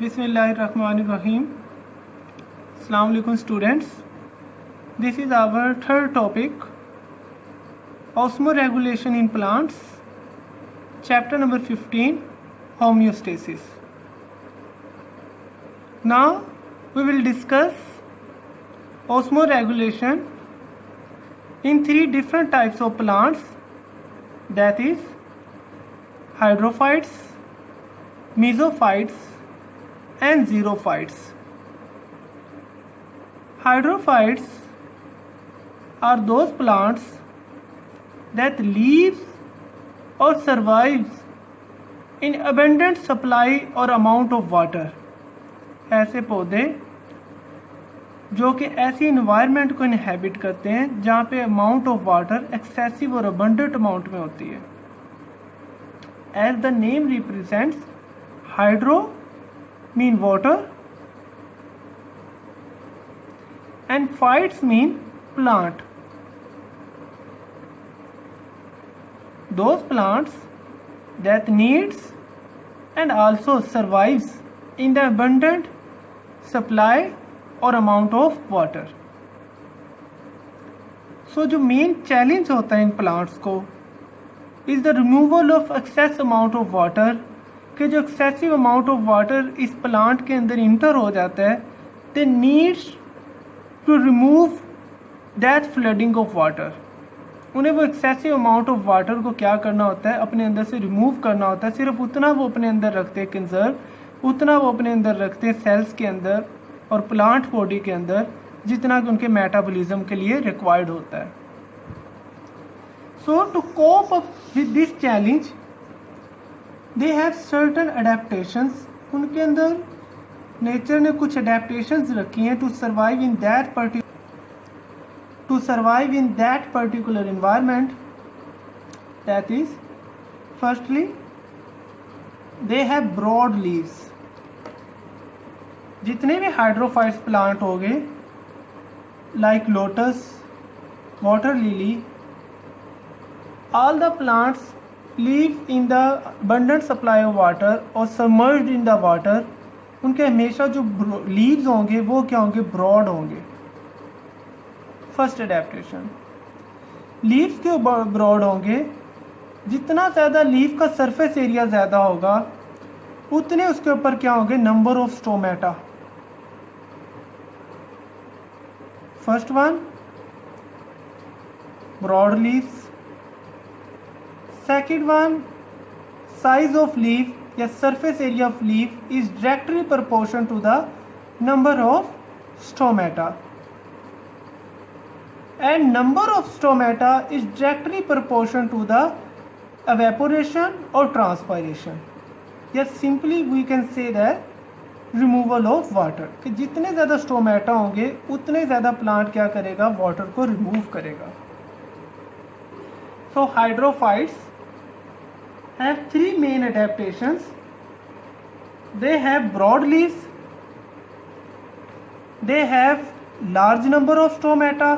Bismillahirrahmanirrahim. Assalamu alaikum students. This is our third topic, osmoregulation in plants, chapter number 15, homeostasis. Now we will discuss osmoregulation in three different types of plants, that is hydrophytes, mesophytes and xerophytes. Hydrophytes are those plants that lives or survives in abundant supply or amount of water. ऐसे पौधे जो कि ऐसी environment को inhabit करते हैं जहाँ पे अमाउंट ऑफ वाटर एक्सेसिव और अबंडेंट अमाउंट में होती है. As the name represents, hydro mean water and phytes mean plant. Those plants that needs and also survives in the abundant supply or amount of water. So जो main challenge होता है इन plants को is the removal of excess amount of water, कि जो excessive amount of water इस plant के अंदर इंटर हो जाता है, they needs to remove that flooding of water. उन्हें वो एक्सेसिव अमाउंट ऑफ वाटर को क्या करना होता है, अपने अंदर से रिमूव करना होता है. सिर्फ उतना वो अपने अंदर रखते हैं कंजर्व, उतना वो अपने अंदर रखते हैं सेल्स के अंदर और प्लांट बॉडी के अंदर जितना कि उनके मेटाबॉलिज्म के लिए रिक्वायर्ड होता है. So to cope up with this challenge they have certain adaptations. उनके अंदर नेचर ने कुछ अडेप्टेशंस रखी हैं to survive in that particular environment. That is, firstly they have broad leaves. जितने भी हाइड्रोफाइट्स प्लांट हो गए like lotus, water lily, all the plants live in the abundant supply of water or submerged in the water. उनके हमेशा जो leaves होंगे वो क्या होंगे, ब्रॉड होंगे. फर्स्ट अडेप्टेशन, लीव्स क्यों ब्रॉड होंगे, जितना ज़्यादा लीव का सरफेस एरिया ज़्यादा होगा उतने उसके ऊपर क्या होंगे, number of stomata. First one, broad leaves. Second one, size of leaf या surface area of leaf is directly proportional to the number of stomata, and number of stomata is directly proportional to the evaporation or transpiration. Yes, simply we can say that removal of water, कि जितने ज़्यादा stomata होंगे उतने ज़्यादा plant क्या करेगा, water को remove करेगा. So hydrophytes have three main adaptations. They have broad leaves, they have large number of stomata,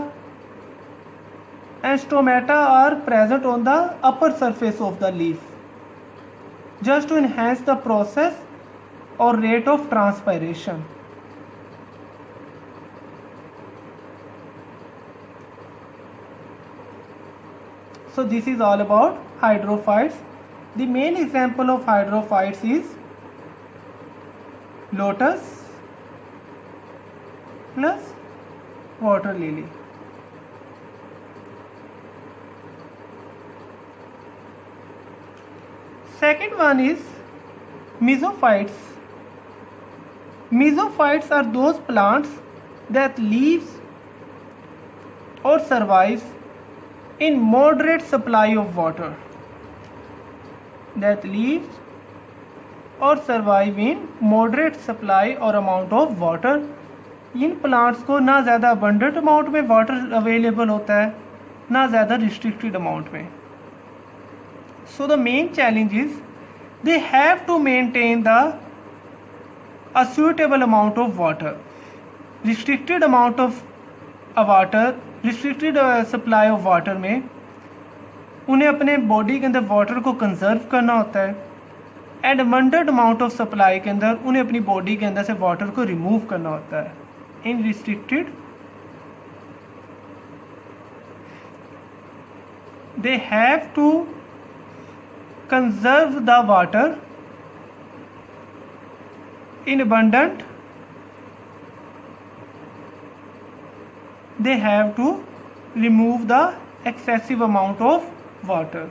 and stomata are present on the upper surface of the leaf just to enhance the process or rate of transpiration. So this is all about hydrophytes. The main example of hydrophytes is lotus plus water lily. Second one is mesophytes. Mesophytes are those plants that lives or survives in moderate supply of water. That lives or survive in moderate supply or amount of water. इन plants को ना ज़्यादा abundant amount में water available होता है, ना ज़्यादा restricted amount में. So the main challenge is they have to maintain the a suitable amount of water. Restricted amount of water, restricted supply of water में उन्हें अपने बॉडी के अंदर वाटर को कंजर्व करना होता है and abundant amount of supply के अंदर उन्हें अपनी बॉडी के अंदर से वाटर को रिमूव करना होता है। इन restricted they have to conserve the water in abundant, they have to remove the excessive amount of water.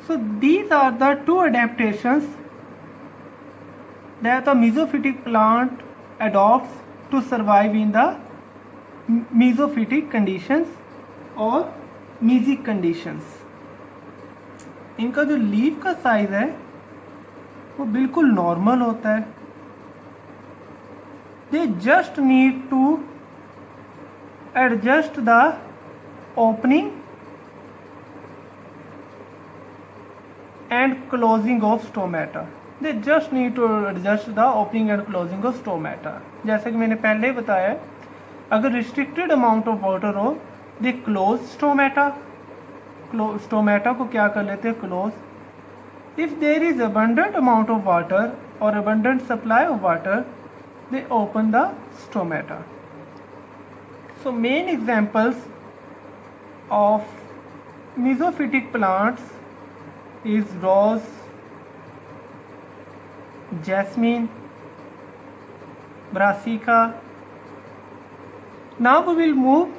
So these are the two adaptations that the mesophytic plant adopts to survive in the mesophytic conditions और music conditions. इनका जो leaf का size है वो बिल्कुल normal होता है। They just need to adjust the opening and closing of stomata. They just need to adjust the opening and closing of stomata. जैसे कि मैंने पहले ही बताया, अगर रिस्ट्रिक्टेड अमाउंट ऑफ वाटर हो दे क्लोज स्टोमेटा। स्टोमेटा को क्या कर लेते हैं, close. If there is abundant amount of water और abundant supply of water they open the stomata. So main examples of mesophytic plants is rose, jasmine, brassica. Now we will move